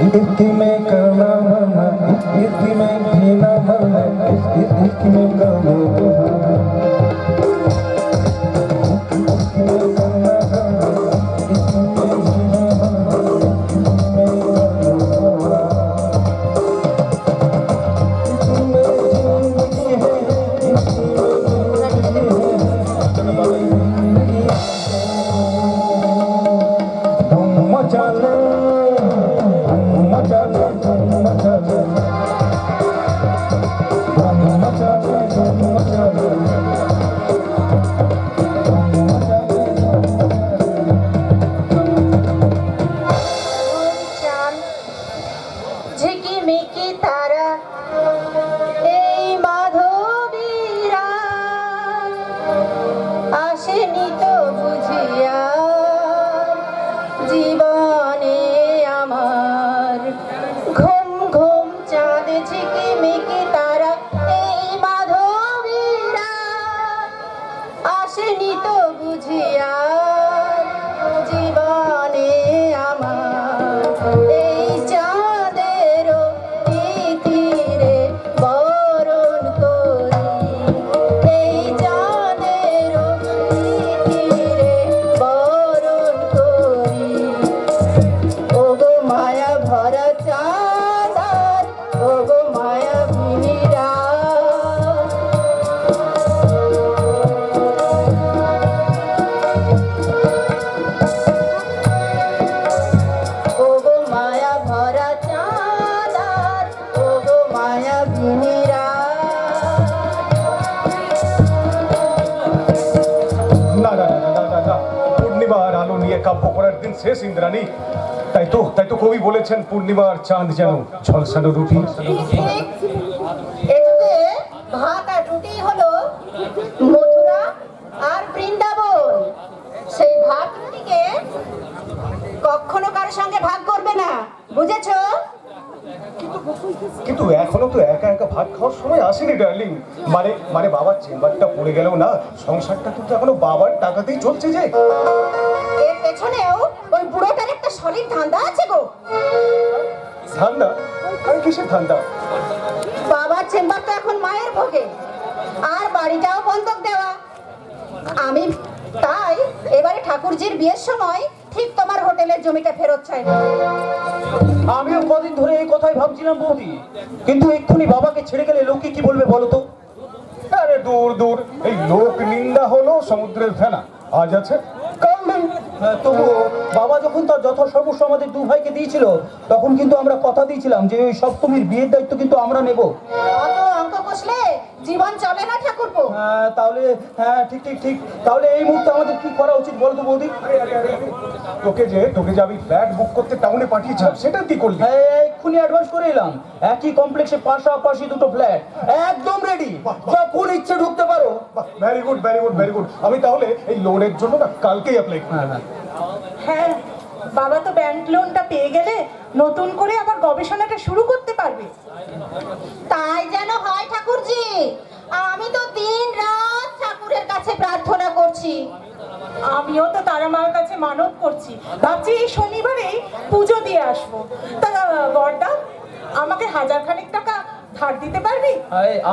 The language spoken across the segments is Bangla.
इश्क में करना मरना, इश्क में जीना मरना, इश्क में करना শেষ ইন্দ্রাণী, তাই তো কবি বলেছেন পূর্ণিমার চাঁদ যেন ঝলসানো রুটি। এতে ভাত আর রুটি হলো মথুরা আর বৃন্দাবন। সেই ভাত রুটিকে কখনো কারোর সঙ্গে ভাগ করবে না, বুঝেছো? কিন্তু এখনো তো একা একা ভাত খাওয়ার সময় আসেনি ডার্লিং। মানে বাবার চেম্বারটা পড়ে গেলেও না, সংসারটা কিন্তু এখনো বাবার টাকাতেই চলছে যে। এর পেছনেও ওই বুড়োটার একটা সলিড ধান্দা আছে গো। ধান্দা? আর কিসের ধান্দা? বাবার চেম্বারটা এখন মায়ের ভোগে, আর বাড়িটাও বন্ধক দেওয়া। আমি তাই এবারে ঠাকুরজির বিয়ের সময় ঠিক তোমার হোটেলের জমিটা ফেরত চাই। আমিও কদিন ধরে এই কথাই ভাবছিলাম বৌদি, কিন্তু এক্ষুনি বাবাকে ছেড়ে গেলে লোকে কি বলবে বলো তো? আরে দূর দূর, এই লোক নিন্দা হলো সমুদ্রের ফেনা, আজ আছে কাল নেই। তবুও বাবা যখন তার যথাসর্বস্ব আমাদের দু ভাইকে দিয়েছিল, তখন কিন্তু আমরা কথা দিয়েছিলাম যে ওই সপ্তমীর বিয়ের দায়িত্ব কিন্তু আমরা নেব। অত অঙ্ক কষলে জীবন চলে না ঠাকুরপো। তাহলে হ্যাঁ, ঠিক ঠিক ঠিক। তাহলে এই মুহূর্তে আমাদের কি করা উচিত বলো তো বৌদি? তোকে যে আমি ফ্ল্যাট বুক করতে টাউনে পাঠিয়েছিলাম, সেটা কি করলি? এক্ষুনি অ্যাডভান্স করে এলাম। একই কমপ্লেক্সে পাশাপাশি দুটো ফ্ল্যাট, একদম রেডি, যখন ইচ্ছে ঢুকতে পারো। Very good very good very good. আমি তাহলে এই লোনের জন্য না কালকেই অ্যাপ্লাই করি। হ্যাঁ, বাবা তো ব্যাংক লোনটা পেয়ে গেলে নতুন করে আবার গবেষণাটা শুরু করতে পারবে। তাই যেন হয় ঠাকুরজি। আমি তো দিন রাত ঠাকুরের কাছে প্রার্থনা করছি। আমিও তো তারা মার কাছে মানত করছি, ভাবছি এই শনিবারেই পুজো দিয়ে আসবো। তা বড়দা, আমাকে 1000 টাকা ধার দিতে পারবি?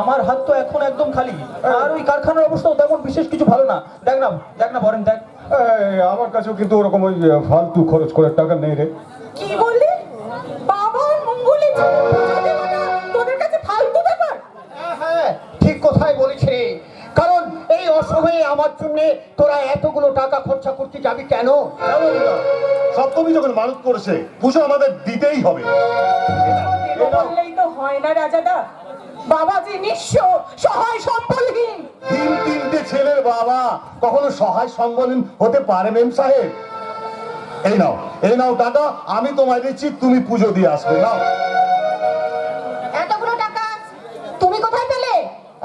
আমার হাত তো এখন একদম খালি, আর ওই কারখানার অবস্থাও তেমন বিশেষ কিছু ভালো না। দেখ না বরেন, দেখ। আমার কাছেও কিন্তু ওরকম ওই ফালতু খরচ করার টাকা নেই রে। কি বললি? বাবার মঙ্গলে তোদের কাছে ফালতু ব্যাপার? হ্যাঁ, ঠিক কথাই বলেছে। কারণ এই অসময়ে আমার জন্য তোরা এতগুলো টাকা খরচা করতে যাবি কেন? সপ্তমী যখন মানত করেছে, পুজো আমাদের দিতেই হবে। বললেই তো হয় না রাজাদা। বাবা যে নিঃস্ব, সহায় সম্বলহীন। তিনটে ছেলের বাবা কখনো সহায় সম্বলহীন হতে পারে মেম সাহেব? এই নাও টাকা, আমি তোমায় দিচ্ছি, তুমি পুজো দিয়ে আসবে। নাও। এতগুলো টাকা তুমি কোথায় পেলে?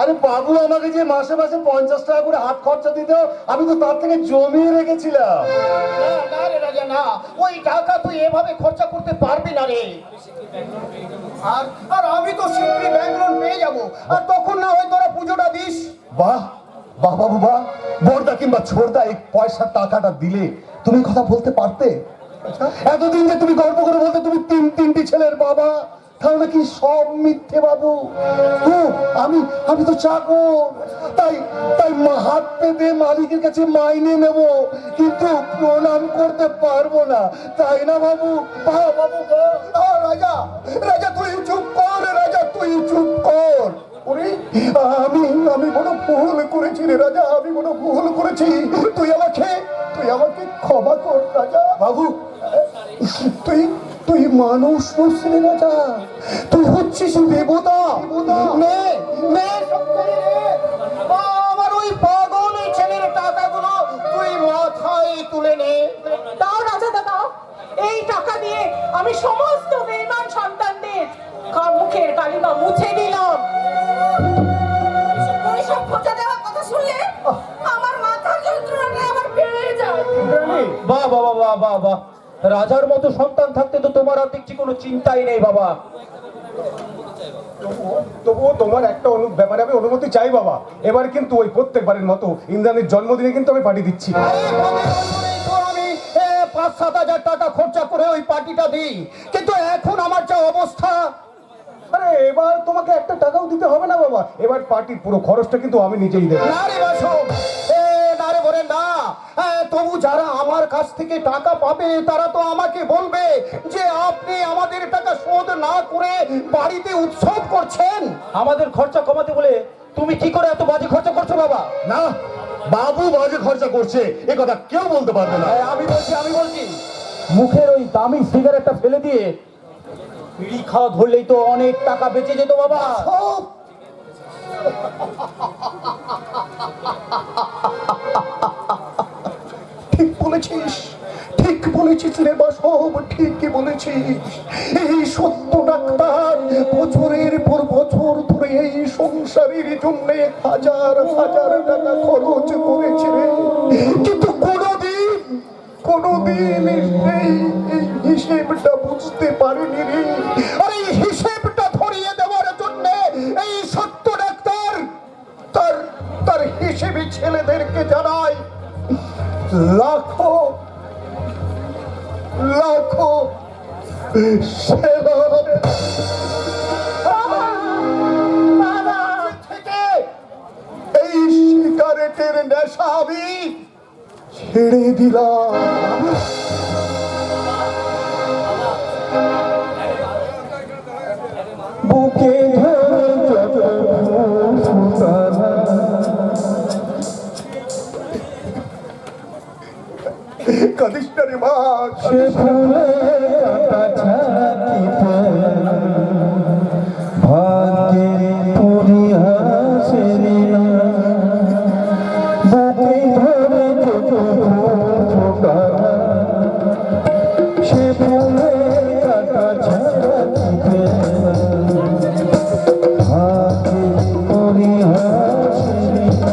আরে বাবু আমাকে যে মাসে মাসে 50 টাকা করে হাত খরচা দিত, আমি তো তার থেকে জমিয়ে রেখেছিলাম। না রে রাজা, না, ওই টাকা তুই এভাবে খরচা করতে পারবি না রে। আর আমি তো শীঘ্রই ব্যাংক লোন পেয়ে যাবো, আর তখন না হয় তোরা পুজোটা দিস। বাহ বাহ বাবু বাহ, বড়দা কিংবা ছোড়দা এই পয়সার টাকাটা দিলে তুমি কথা বলতে পারতে? এতদিন যে তুমি গল্প করে বলতে তুমি তিনটি ছেলের বাবা, তাহলে কি সব মিথ্যে বাবু? আমি তো চাকর, তাই তাই হাত পেতে মালিকের কাছে মাইনে নেব, কিন্তু প্রণাম করতে পারবো না, তাই না বাবু? বাবু রাজা, রাজা তুই চুপ কর, রাজা তুই চুপ কর। ওরে আমি বড় ভুল করেছি রে রাজা, আমি বড় ভুল করেছি। তুই আমাকে ক্ষমা কর রাজা। বাবু তুই মানুষ নসরে রাজা, তুই হচ্ছিস দেবতা। আমার ওই পাগল ছেলের টাকাগুলো তুই মাথায় তুলে নে। দাও রাজা দাদা, এই টাকা দিয়ে আমি সমস্ত বেঈমান সন্তানদের মুখের কালিমা মুছে দিলাম। ওইসব খোঁচা দেওয়ার কথা শুনলে আমার মাথা যন্ত্রণাটা আবার বেড়ে যায়। বাহ বাহ বাহ বাহ বাহ, রাজার মতো সন্তান থাকতে তো তোমার আর দেখছি কোনো চিন্তাই নেই বাবা। তবুও তোমার একটা ব্যাপারে আমি অনুমতি চাই বাবা। এবার কিন্তু ওই প্রত্যেকবারের মতো ইন্দ্রাণীর জন্মদিনে কিন্তু আমি পাঠিয়ে দিচ্ছি। আমি 5-7 হাজার টাকা খরচা করে ওই পার্টিটা দিই, কিন্তু এখন আমার যা অবস্থা। আরে এবার তোমাকে একটা টাকাও দিতে হবে না বাবা, এবার পার্টির পুরো খরচটা কিন্তু আমি নিজেই দেবো। না রে বাসব, না রে বলে না। তবু যারা আমার কাছ থেকে টাকা পাবে তারা তো আমাকে বলবে যে আপনি আমাদের টাকা শোধ না করে বাড়িতে উৎসব করছেন। আমাদের খরচা কমাতে বলে তুমি কি করে এত বাজে খরচা করছো বাবা? না, বাবু বাজে খরচা করছে এ কথা কেউ বলতে পারবে না। আমি বলছি মুখের ওই দামি সিগারেটটা ফেলে দিয়ে বিড়ি খাওয়া ধরলেই তো অনেক টাকা বেঁচে যেত বাবা। ঠিক বলেছিস রে বাসব, ঠিকই বলেছিস। এই সত্য ডাক্তার বছরের পর বছর ধরে এই সংসারের জন্য হাজার হাজার টাকা খরচ করেছে রে, কিন্তু কোনোদিন এই হিসেবটা বুঝতে পারেনি রে। আর এই হিসেবটা ধরিয়ে দেওয়ার জন্য এই সত্য ডাক্তার তার হিসেবে ছেলেদেরকে জানায় লাখো থেকে এই সিগারেটের নেশা আমি ছেড়ে দিলাম। বুকে কাঁদিস না রে মা, সে ফুলে কাটা ছাতিতে ভাগ্যে পরিহাসে লীলা বুকে ধরে ছোটা সে ফুলে কাটা ছাতিতে ভাগ্যে পরিহাসে লীলা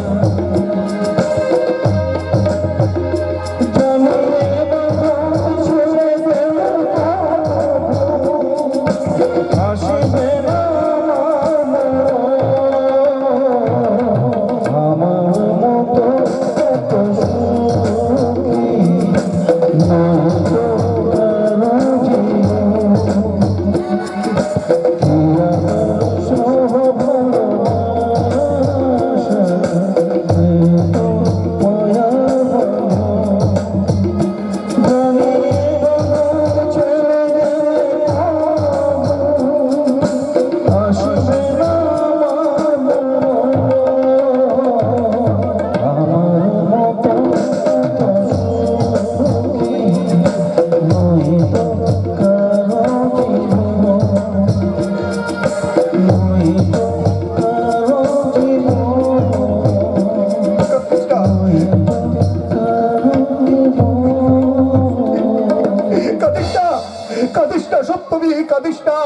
কাঁদিস না।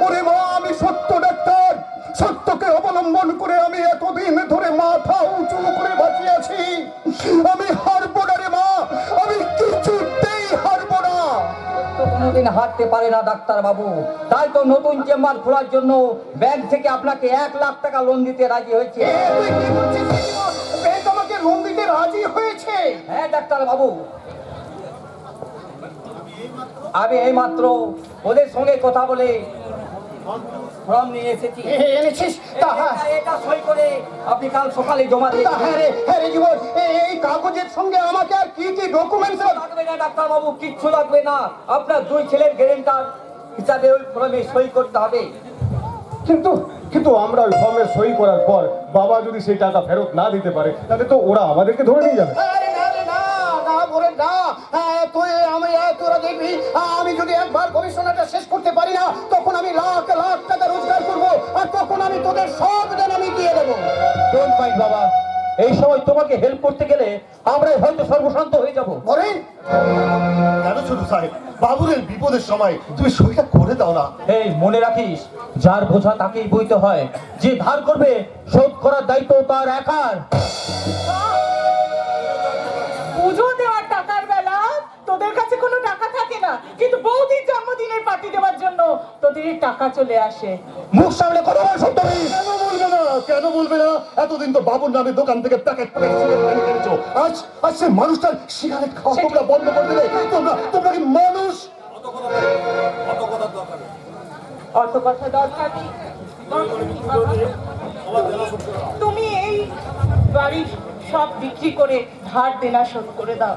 ওরে মা, আমি সত্য ডাক্তার, সত্যকে অবলম্বন করে আমি এতদিন ধরে মাথা উঁচু করে বাঁচিয়েছি। আমি হারবো না রে মা, আমি কিছুতেই হারবো না। তো কোনোদিন হারতে পারে না ডাক্তার বাবু, তাই তো নতুন চেম্বার খোলার জন্য ব্যাংক থেকে আপনাকে 1 লাখ টাকা লোন দিতে রাজি হয়েছে। তুই কি বলছিস? ব্যাংক আমাকে লোন দিতে রাজি হয়েছে? হ্যাঁ ডাক্তার বাবু। আমি এইমাত্র ওদের সঙ্গে কথা বলে ফর্ম নিয়ে এসেছি। এনেছিস তা হ্যাঁ এটা সই করে আপনি কাল সকালে জমা দিয়ে তা হ্যাঁ রে জীবন, এই কাগজের সঙ্গে আমাকে আর কি কি ডকুমেন্টস লাগবে না ডাক্তারবাবু, কিচ্ছু লাগবে না। আপনার 2 ছেলের গ্যারেন্টার হিসাবে ওই ফর্মে সই করতে হবে। কিন্তু কিন্তু আমরা ওই ফর্মে সই করার পর বাবা যদি সেই টাকা ফেরত না দিতে পারে তাহলে তো ওরা আমাদেরকে ধরে নিয়ে যাবে। আরে না রে না, না বলে না, তুই আমি তোরা দেখবি, আমি যদি একবার গবেষণাটা শেষ করতে পারি না তখন আমি লাখ লাখ টাকা রোজগার করবো, আর তখন আমি তোদের সব দেন আমি দিয়ে দেবো। ডোন্ট মাইন্ড বাবা, এই সময় তোমাকে হেল্প করতে গেলে আমরা হয়তো সর্বশান্ত হয়ে যাব। বলেন কেন ছোট সাহেব, বাবুরের বিপদের সময় তুমি সইটা করে দাও না। এই মনে রাখিস, যার বোঝা তাকেই বইতে হয়, যে ধার করবে শোধ করার দায়িত্ব তার একার। পুজো দেওয়ার টাকার বেলা তোদের কাছে কোনো টাকা থাকে না, কিন্তু বৌদির জন্মদিনের পার্টি দেওয়ার জন্য তোদের টাকা চলে আসে। মুখ সামলে কথা বল সত্যি। কেন বলবে না, কেন বলবে না? এতদিন তো বাবুর নামে দোকান থেকে প্যাকেট করে সিগারেট কিনেছো, আজ আজ সে মানুষটার সিগারেট খাওয়া তোমরা বন্ধ করে দিলে। তোমরা কি মানুষ? অত কথা দরকার নেই। তুমি এই বাড়ির সব বিক্রি করে ধার দেনা শোধ করে দাও।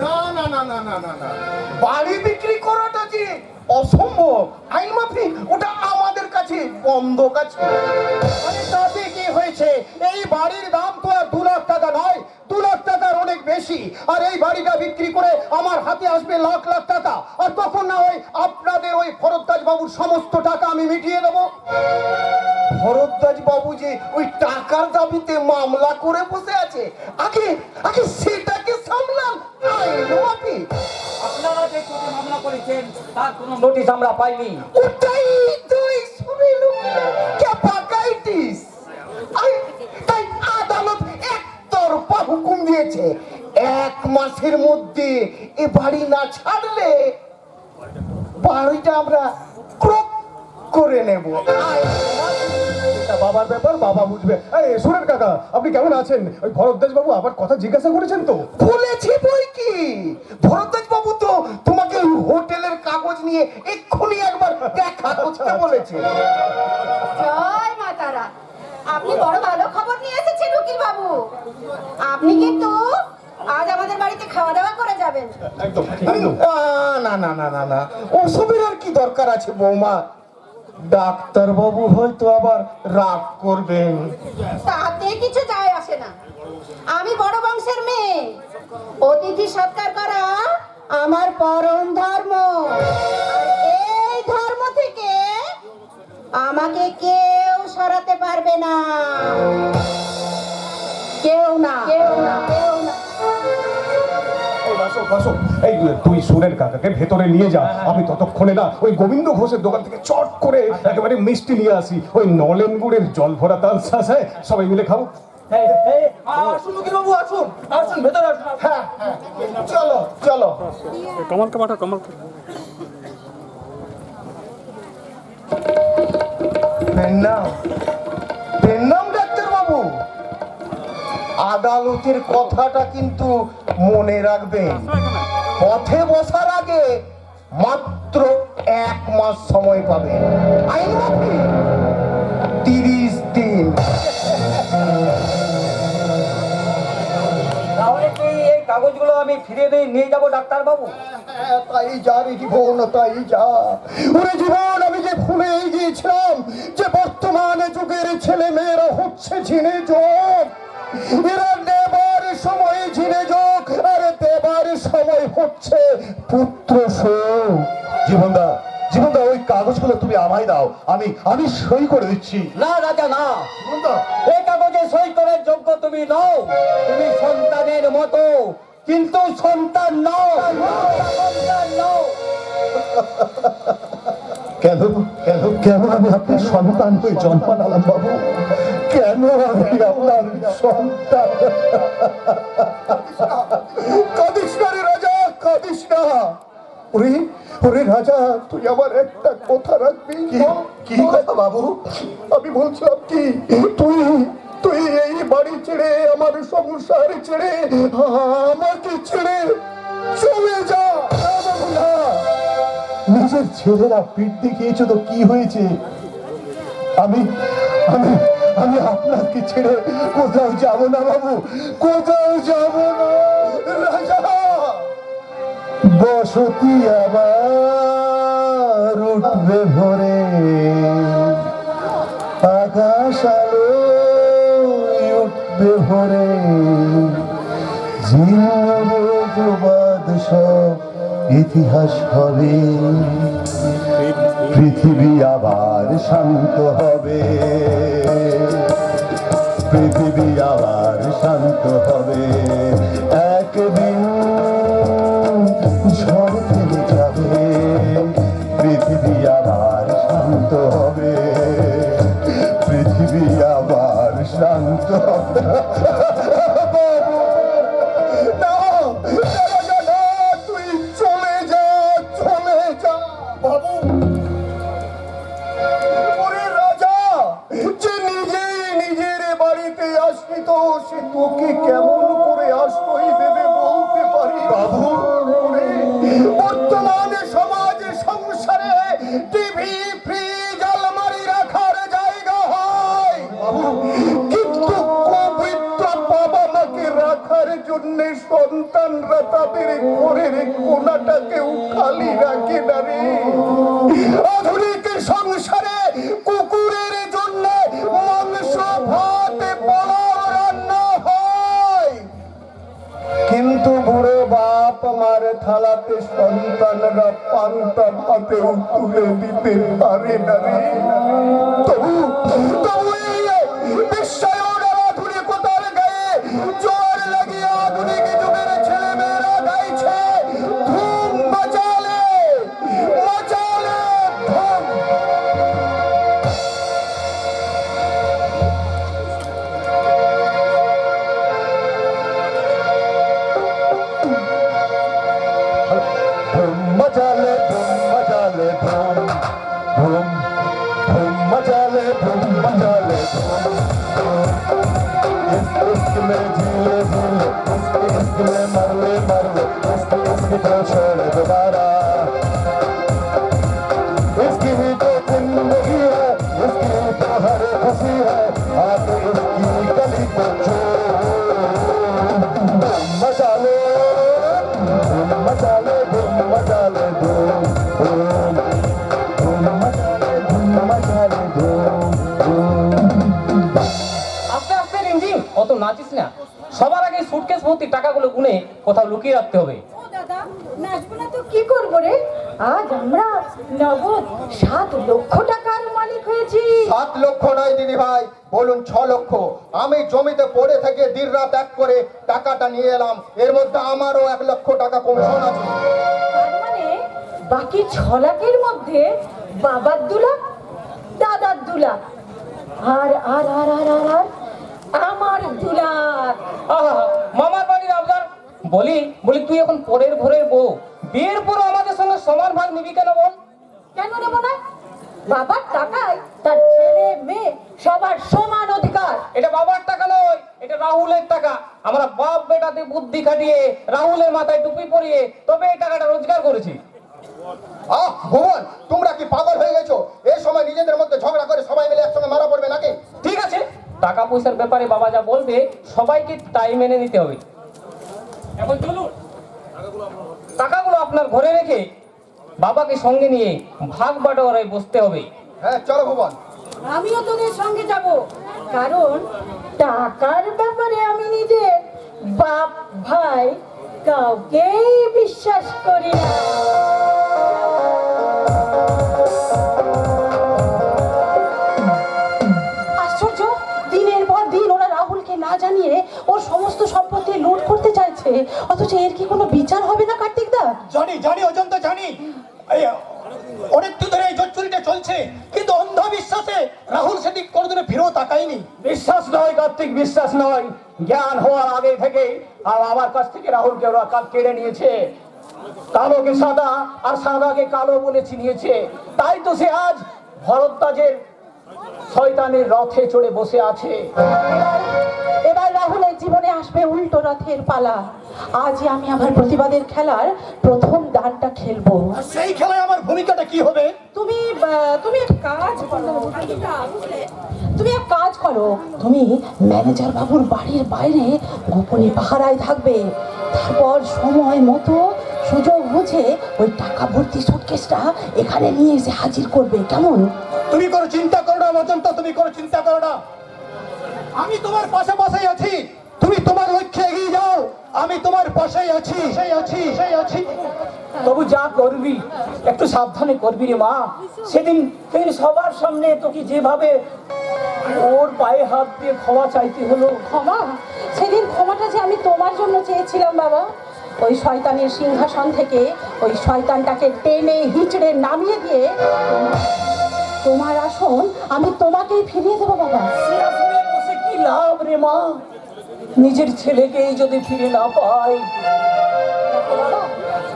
না না না না না না না, বাড়ি বিক্রি করাটা যে অসম্ভব, আইন মাফিক, ওটা আমাদের কাছে বন্ধক আছে। আরে তাতে কি হয়েছে, এই বাড়ির দাম তো আর 2 লাখ টাকা নয়, 2 লাখ টাকার অনেক বেশি। আর এই বাড়িটা বিক্রি করে আমার হাতে আসবে লাখ লাখ টাকা, আর তখন না হয় আপনাদের ওই ফরদ্দাজ বাবুর সমস্ত টাকা আমি মিটিয়ে দেবো। ভরদ্বাজ বাবু যে ওই টাকার দাবিতে মামলা করে বসে আছে, আগে আগে সেটাকে সামলান। আপনারা যে কোর্টে মামলা করেছেন তার কোনো নোটিশ আমরা পাইনি। ওটাই তো শুনে ক্যাপাকাইটিস। তাই আদালত একতরফা হুকুম দিয়েছে, 1 মাসের মধ্যে এ বাড়ি না ছাড়লে বাড়িটা আমরা ক্রপ করে নেব। এটা বাবার ব্যাপার, বাবা বুঝবে। এই সুরেন কাকা, আপনি কেমন আছেন? ওই ভরদ্বাজ বাবু আবার কথা জিজ্ঞাসা করেছেন তো? বলেছি বই কি, ভরদ্বাজ বাবু তো তোমাকে হোটেলের কাগজ নিয়ে এক্ষুনি একবার দেখা করতে বলেছে। জয় মা তারা, আপনি বড় ভালো খবর নিয়ে এসেছেন উকিল বাবু। আপনি কিন্তু আজ আমাদের বাড়িতে খাওয়া দাওয়া করে যাবেন। একদম না না না না না, ওসবের আর কি দরকার আছে বৌমা? ডাক্তার বাবু হয়তো আবার রাগ করবেন। তাতে কিছু যায় আসে না, আমি বড় বংশের মেয়ে, অতিথি সৎকার করা আমার পরম ধর্ম। আর এই ধর্ম থেকে আমাকে কেউ সরাতে পারবে না, কেউ না, কেউ না, কেউ না। এই তুই সুরেন কাকাকে ভেতরে নিয়ে যা, আমি ততক্ষণে না ওই গোবিন্দ ঘোষের দোকান থেকে চট করে একেবারে মিষ্টি নিয়ে আসি। ওই নলেন গুড়ের জল ভরা তাল আছে, সবাই মিলে খাবো। আসুন উকিল বাবু, আসুন আসুন, ভেতরে আসুন। হ্যাঁ চলো চলো। প্রণাম ডাক্তার বাবু, আদালতের কথাটা কিন্তু মনে রাখবেন। পথে বসার আগে মাত্র 1 মাস সময় পাবেন। আইন মাফিক 30 দিন। তাহলে কি এই কাগজগুলো আমি ফিরিয়ে নিয়ে যাবো ডাক্তার বাবু? তাই যা রে জীবন, তাই যা। ওরে জীবন, আমি যে ভুলে গিয়েছিলাম যে বর্তমানে যুগের ছেলে মেয়েরা হচ্ছে ঝিনে যোগ। এরা নেবার সময় ঝিনে যোগ, আর দেবার সময় হচ্ছে পুত্র শোক। জীবনদা, জীবনদা, ওই কাগজগুলো তুমি আমায় দাও, আমি সই করে দিচ্ছি। না রাজা না, জীবনদা, এই কাগজে সই করার যোগ্য তুমি নও। তুমি সন্তানের মতো, কিন্তু সন্তান নও, সন্তান নও। কেন কেন কেন আমি আপনার সন্তান হয়ে জন্মালাম বাবু? কেন আমি আপনার সন্তান? কাঁদিস না রে রাজা, কাঁদিস না। ওরে ওরে রাজা, তুই আমার একটা কথা রাখবি? কি কথা বাবু? আমি বলছিলাম কি, তুই তুই এই বাড়ি ছেড়ে, আমার সংসার ছেড়ে, আমাকে ছেড়ে চলে যা। না বাবু, না। নিজের ছেলেরা পিঠ দেখিয়েছো তো কি হয়েছে? আমি আমি আমি আপনাকে ছেড়ে কোথাও যাব না বাবু, কোথাও যাব না। রাজা, বসতি আবার উঠবে ভোরে, আকাশ আলো উঠবে ভোরে, জিন্দাবাদ সব ইতিহাস হবে, পৃথিবী আবার শান্ত হবে, পৃথিবী আবার শান্ত হবে। একদিন ঝড় থেমে যাবে, পৃথিবী আবার শান্ত হবে, পৃথিবী আবার শান্ত হবে। না, না, না, তুই চলে যা, চলে যা বাবু। ওরে রাজা, যে নিজেই নিজের বাড়িতে আসিত, সে তোকে কেমন করে আশ্রয় দেবে বলতে পারি বাবু। বর্তমানে সমাজে সংসারে টিভি, ফ্রিজ, আলমারি রাখার জায়গা হয় বাবু, কিন্তু পবিত্র বাবা মাকে রাখার জন্য সন্তানরা তাদের ঘরের কোনাটাকেও খালি রাখে না রে। আধুনিক সংসারে কুকুরের জন্য মাংস ভাত পোলাও রান্না হয়, কিন্তু বুড়ো বাপ মার থালাতে সন্তানরা পান্তা ভাতেও তুলে দিতে পারে না রে। তবু তবু এই বিশ্বায়ন আর আধুনিকতার গায়ে জোর লাগিয়ে আধুনিক যুগের ছেলে মেয়েরা গাইছে ধুম বাজালে, বাজালে ধুম। धूम मचाले धूम मचाले धूम धूम धूम मचाले धूम मचाले धूम। इश्क में झीले झीले, इश्क में मरले मरले, इश्क को छोड़ दोबारा। इसकी ही तो जिंदगी है, इसकी ही तो हर खुशी है, आप इसकी गली को छोड़। धूम मचाले धूम मचाले धूम मचाले धूम धूम धूम मचाले धूम मचाले धूम धूम। আস্তে আস্তে রিমঝিম, অত নাচিস না। সবার আগে সুটকেস ভর্তি টাকাগুলো গুনে কোথাও লুকিয়ে রাখতে হবে। ও দাদা, নাচবো না তো কি করবো রে? আজ আমরা নগদ 7 লক্ষ টাকার মালিক হয়েছি। 7 লক্ষ নয় দিদি ভাই, বলুন 6 লক্ষ। আমি জমিতে পড়ে থেকে দিন রাত এক করে টাকাটা নিয়ে এলাম, এর মধ্যে আমারও 1 লক্ষ টাকা কমিশন আছে। তার মানে বাকি 6 লাখের মধ্যে বাবার 2 লাখ, দাদার 2 লাখ, আর আর আর আর আর আর আমার 2 লাখ। আহা, মামার বাড়ির আবদার। বলি বলি তুই এখন পরের ভোরের বউ, বিয়ের পর আমাদের সঙ্গে সমান ভাগ নিবি কেন বল? কেন নেব না? বাবার টাকায় তার ছেলে মেয়ে সবার সমান অধিকার। এটা বাবার টাকা নয়, এটা রাহুলের টাকা। আমরা বাপ বেটাতে বুদ্ধি খাটিয়ে রাহুলের মাথায় টুপি পরিয়ে তবে এই টাকাটা রোজগার করেছি। আহ ভুবন, তোমরা কি পাগল হয়ে গেছো? এই সময় নিজেদের মধ্যে ঝগড়া করে সবাই মিলে একসঙ্গে মারা পড়বে নাকি? ঠিক আছে, টাকা পয়সার ব্যাপারে বাবা যা বলবে সবাইকে তাই মেনে নিতে হবে। এখন চলুন, টাকাগুলো আপনার ঘরে রেখে বাবাকে সঙ্গে নিয়ে ভাগ বাটোয়ারায় বসতে হবে। হ্যাঁ চলো ভুবন। আমিও তোদের সঙ্গে যাব, কারণ টাকার ব্যাপারে আমি নিজের বাপ ভাই কাউকেই বিশ্বাস করি না। আশ্চর্য, দিনের পর দিন ওরা রাহুলকে না জানিয়ে ওর সমস্ত সম্পত্তি লুট করতে চাইছে, অথচ এর কি কোনো বিচার হবে না কার্তিক দা? জানি জানি অজন্ত জানি, অনেক দিন ধরে এই জটচুরিটা চলছে, কিন্তু অন্ধবিশ্বাসে রাহুল সেদিক কোনোদিনও ফিরেও তাকায়নি। বিশ্বাস নয় কার্তিক, বিশ্বাস নয়। জ্ঞান হওয়ার আগে থেকে আর আমার কাছ থেকে রাহুলকে ওরা কেড়ে নিয়েছে। কালোকে সাদা আর সাদাকে কালো বলে চিনিয়েছে। তাই তো সে আজ ভরদ্বাজের শয়তানের রথে চড়ে বসে আছে। এবার রাহুলের জীবনে আসবে উল্টো রথের পালা। আজই আমি আমার প্রতিবাদের খেলার প্রথম দানটা খেলবো। আর সেই খেলায় আমার ভূমিকাটা কি হবে? তুমি এক কাজ করো, তুমি এক কাজ করো, তুমি ম্যানেজার বাবুর বাড়ির বাইরে গোপনে পাহারায় থাকবে। তারপর সময় মতো সুযোগ বুঝে ওই টাকা ভর্তি সুটকেসটা এখানে নিয়ে এসে হাজির করবে, কেমন? তুমি কোনো চিন্তা করো না মজন্ত, তুমি কোনো চিন্তা করো না। আমি তোমার পাশাপাশি আছি, তুমি তোমার লক্ষ্যে এগিয়ে যাও, আমি তোমার পাশেই আছি, সেই আছি। তবু যা করবি একটু সাবধানে করবি রে মা। সেদিন সবার সামনে তোকে যেভাবে ওর পায়ে হাত দিয়ে ক্ষমা চাইতে হলো। ক্ষমা? সেদিন ক্ষমাটা যে আমি তোমার জন্য চেয়েছিলাম বাবা। ওই শয়তানের সিংহাসন থেকে ওই শয়তানটাকে টেনে হিচড়ে নামিয়ে দিয়ে তোমার আসন আমি তোমাকেই ফিরিয়ে দেবো বাবা। সে আসলে বসে কি লাভ রে মা, নিজের ছেলেকেই যদি ফিরে না পায়।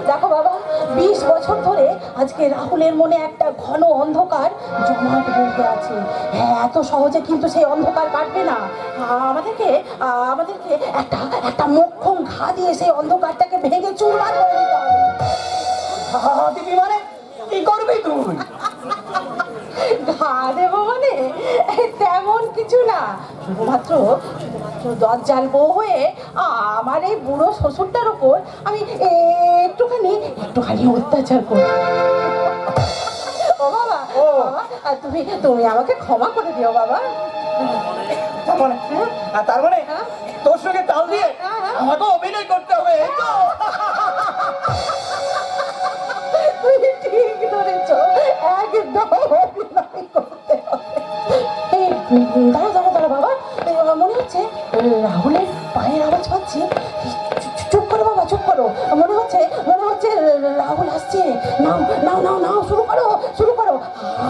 দেখো বাবা, 20 বছর ধরে আজকে রাহুলের মনে একটা ঘন অন্ধকার জমাট বেঁধে আছে। হ্যাঁ, এত সহজে কিন্তু সেই অন্ধকার কাটবে না। আমাদেরকে একটা মোক্ষম ঘা দিয়ে সেই অন্ধকারটাকে ভেঙে চুরমার করে দিতে হবে। দিবি মানে কি করবি তুই? ঘা দেবো মানে তেমন কিছু না, শুধুমাত্র দরজাল বউ হয়ে আমার এই বুড়ো শ্বশুরটার উপর আমি একটুখানি অত্যাচার করি। ও বাবা, আর তুমি আমাকে ক্ষমা করে দিও বাবা। তার মানে তোর সঙ্গে তাল দিয়ে আমাকে অভিনয় করতে হবে। তুই ঠিক ধরেছ, একদম অভিনয় করতে হবে। এই দাঁড়া বাবা, মনে হচ্ছে রাহুলের পায়ের আওয়াজ পাচ্ছি। চুপ করো বাবা, চুপ করো। মনে হচ্ছে রাহুল আসছে। নাও শুরু করো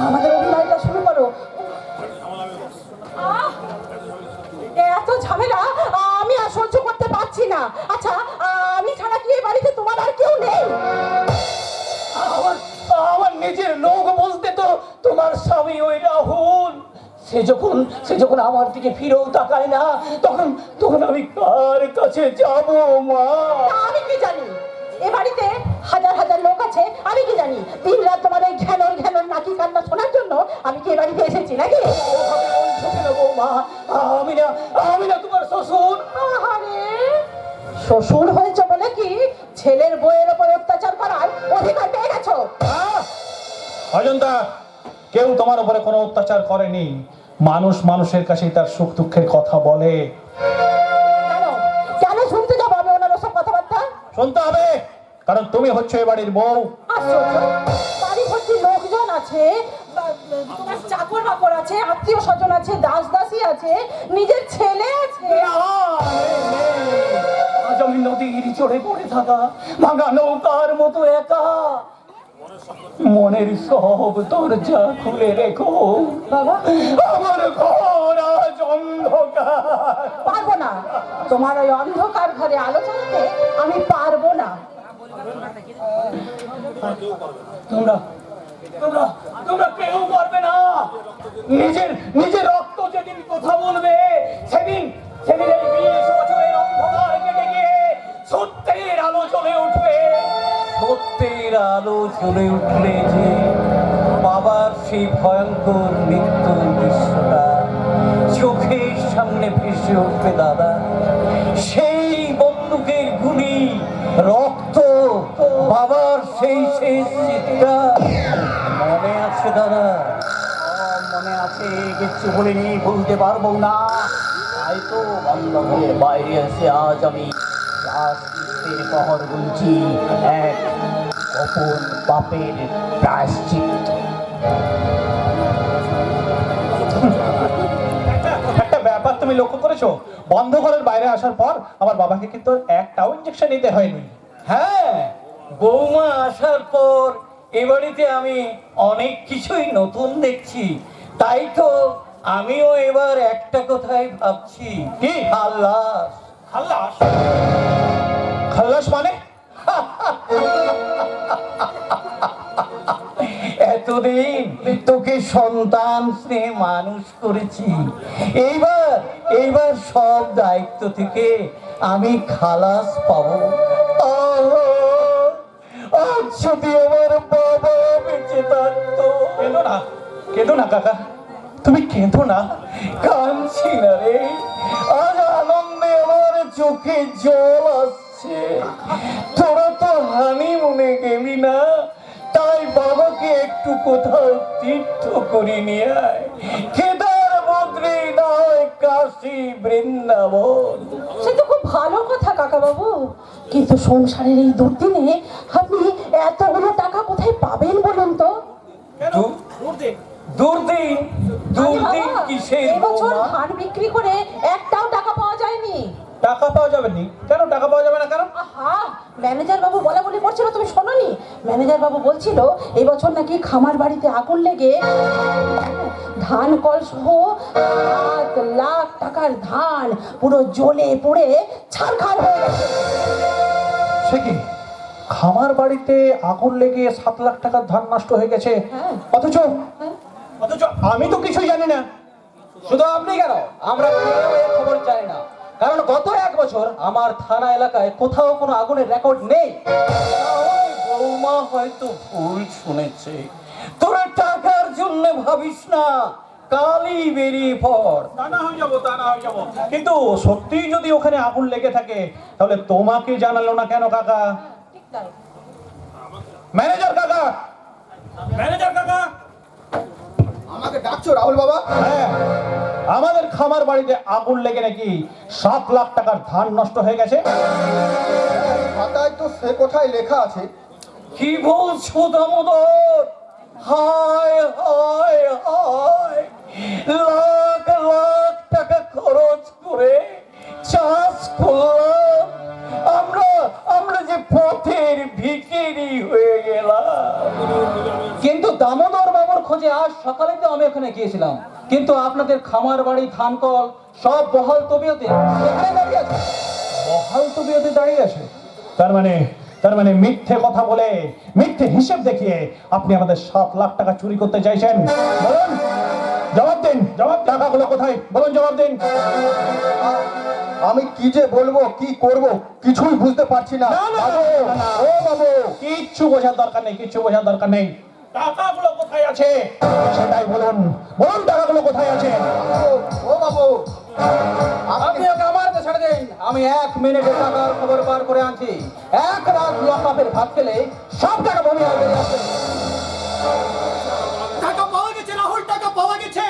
আমাদের অভিনয়টা শুরু করো। এত ঝামেলা আমি আর সহ্য করতে পারছি না। আচ্ছা, আমি ছাড়া কি এই বাড়িতে তোমার আর কেউ নেই? আমার নিজের লোক বলতে তো তোমার স্বামী ওই রাহুল। সে যখন আমার দিকে ফিরেও তাকায় না, তখন আমি কার কাছে যাব মা? আমি কি জানি, এ বাড়িতে হাজার হাজার লোক আছে, আমি কি জানি? দিন রাত তোমার এই ঘ্যানর নাকি কান্না শোনার জন্য আমি কি এ বাড়িতে এসেছি নাকি? মা, আমি না তোমার শ্বশুর। আরে, শ্বশুর হয়েছে বলে কি ছেলের বউয়ের ওপর অত্যাচার করার অধিকার পেয়ে গেছো? অজন্তা, কেউ তোমার উপরে কোনো অত্যাচার করেনি। মানুষ মানুষের কাছে তার সুখ দুঃখের কথা বলে। কেন শুনতে যাবো আমি ওনার ওসব কথাবার্তা? শুনতে হবে, কারণ তুমি হচ্ছে এ বাড়ির বউ। আশ্চর্য, বাড়ি ভর্তি লোকজন আছে, তোমার চাকর বাকর আছে, আত্মীয় স্বজন আছে, দাস দাসী আছে, নিজের ছেলে আছে। আজ আমি নদীর চড়ে পড়ে থাকা ভাঙা নৌকার মতো একা। মনের সব দরজা খুলে রেখো বাবা, আমার ঘর আজ অন্ধকার। পারবো না, তোমার ওই অন্ধকার ঘরে আলো জ্বালাতে আমি পারবো না। তোমরা কেউ পারবে না। নিজের রক্ত যেদিন কথা বলবে, সেদিন এই 20 বছরের অন্ধকার কেটে গিয়ে সত্যের আলো জ্বলে উঠবে। সত্যের আলো জ্বলে উঠলে যে বাবার সেই ভয়ঙ্কর মৃত্যুর দৃশ্যটা চোখের সামনে ভেসে উঠবে দাদা। সেই বন্দুকের গুলি, রক্ত, বাবার সেই শেষ চিৎকার মনে আছে দাদা? মনে আছে, কিচ্ছু বলিনি, বলতে পারবো না। তাই তো বান্ধবের বাইরে এসে আজ আমি রাজনীতির পহর গুনছি, এক গোপন পাপের প্রায়শ্চিত্ত। একটা ব্যাপার তুমি লক্ষ্য করেছো? বন্ধ ঘরের বাইরে আসার পর আমার বাবাকে কিন্তু একটাও ইঞ্জেকশন নিতে হয়নি। হ্যাঁ, বৌমা আসার পর এ বাড়িতে আমি অনেক কিছুই নতুন দেখছি। তাই তো আমিও এবার একটা কথাই ভাবছি। কি? খাল্লাস। খাল্লাস? খাল্লাস মানে? এত এতদিন তোকে সন্তান স্নেহে মানুষ করেছি, এইবার সব দায়িত্ব থেকে আমি খালাস পাবো। আজ যদি আমার বাবা বেঁচে থাকতো। কেঁদো না কাকা, তুমি কেঁদো না। কাঁদছি না রে, আজ আনন্দে আমার চোখে জল আসছে। তোরা তো হানিমুনে গেলি না, তাই বাবাকে একটু কোথাও তীর্থ করে নিয়ে আয়। কেদার বদ্রী নয়, কাশী বৃন্দাবন। সে তো খুব ভালো কথা কাকা বাবু, কিন্তু সংসারের এই দুর্দিনে আপনি এতগুলো টাকা কোথায় পাবেন বলুন তো? দুর্দিন কিসের এই বছর বৌমা? ধান বিক্রি করে একটাও টাকা পাওয়া যায়নি। টাকা পাওয়া যাবে নি? কেন টাকা পাওয়া যাবে না কেন? আহা, ম্যানেজার বাবু বলা বলি করছিল, তুমি শোনোনি? ম্যানেজার বাবু বলছিল এই বছর নাকি খামার বাড়িতে আগুন লেগে ধান কল সহ 7 লাখ টাকার ধান পুরো জ্বলে পুড়ে ছারখার হয়ে গেছে। সে কি, খামার বাড়িতে আগুন লেগে 7 লাখ টাকার ধান নষ্ট হয়ে গেছে? হ্যাঁ। অথচ আমি তো কিছুই জানি না। শুধু আপনি কেন, আমরা কেউ এই খবর জানি না, কারণ গত 1 বছর আমার থানা এলাকায় কোথাও কোনো আগুনের রেকর্ড নেই। বৌমা হয়তো ভুল শুনেছে। তোরা টাকার জন্য ভাবিস না, কালই বেরিয়ে পড়। তা না হয়ে যাবো। কিন্তু সত্যি যদি ওখানে আগুন লেগে থাকে তাহলে তোমাকে জানালো না কেন কাকা? ঠিক তাই। ম্যানেজার কাকা, আমাকে ডাকছো রাহুল বাবা? হ্যাঁ, আমাদের খামার বাড়িতে আগুন লেগে নাকি 7 লাখ টাকার ধান নষ্ট হয়ে গেছে। খাতায় তো সে কোথায় লেখা আছে। কি বলছো দামোদর? হায় হায় হায়, লাখ লাখ টাকা খরচ করে চাষ করলাম, আমরা যে পথের ভিখিরি হয়ে গেলাম। কিন্তু দামোদর বাবুর খোঁজে আজ সকালে তো আমি ওখানে গিয়েছিলাম, কিন্তু আপনাদের খামার বাড়ি ধান কল সব বহাল তবিয়তে সেখানে দাঁড়িয়ে আছে। বহাল তবিয়তে দাঁড়িয়ে আছে? তার মানে মিথ্যে কথা বলে, মিথ্যে হিসেব দেখিয়ে আপনি আমাদের 7 লাখ টাকা চুরি করতে চাইছেন? বলুন, জবাব দিন। টাকাগুলো কোথায় বলুন, জবাব দিন। আমি কি যে বলবো, কি করব, কিছুই বুঝতে পারছি না। বাবু, ও বাবু, কিচ্ছু বোঝার দরকার নেই। টাকাগুলো কোথায় আছে সেটাই বলুন। টাকাগুলো কোথায় আছে? ও বাবু, আপনি ওকে আমার হাতে ছেড়ে দিন, আমি 1 মিনিটে টাকার খবর বার করে আনছি। 1 রাত লকআপের ভাত খেলে সব টাকা বমি হয়ে যাবে। টাকা পাওয়া গেছে রাহুল, টাকা পাওয়া গেছে।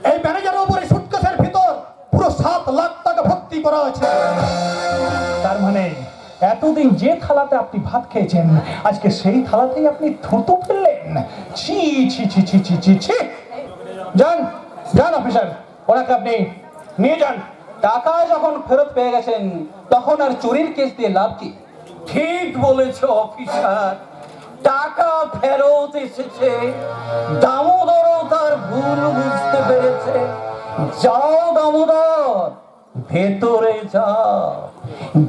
এই ম্যানেজারের উপরে সুটকেসের ভিতর পুরো 7 লাখ টাকা ভর্তি করা আছে। তার মানে এতদিন যে থালাতে আপনি ভাত খেয়েছেন আজকে সেই থালাতেই আপনি থুতু ফেললেন? ছি ছি ছি ছি ছি ছি ছি। যান অফিসার, ওনাকে আপনি নিয়ে যান। টাকা যখন ফেরত পেয়ে গেছেন তখন আর চুরির কেস দিয়ে লাভ কি? ঠিক বলেছ অফিসার, টাকা ফেরত এসেছে, দামোদরও তার ভুল বুঝতে পেরেছে। যাও দামোদর, ভেতরে যাও,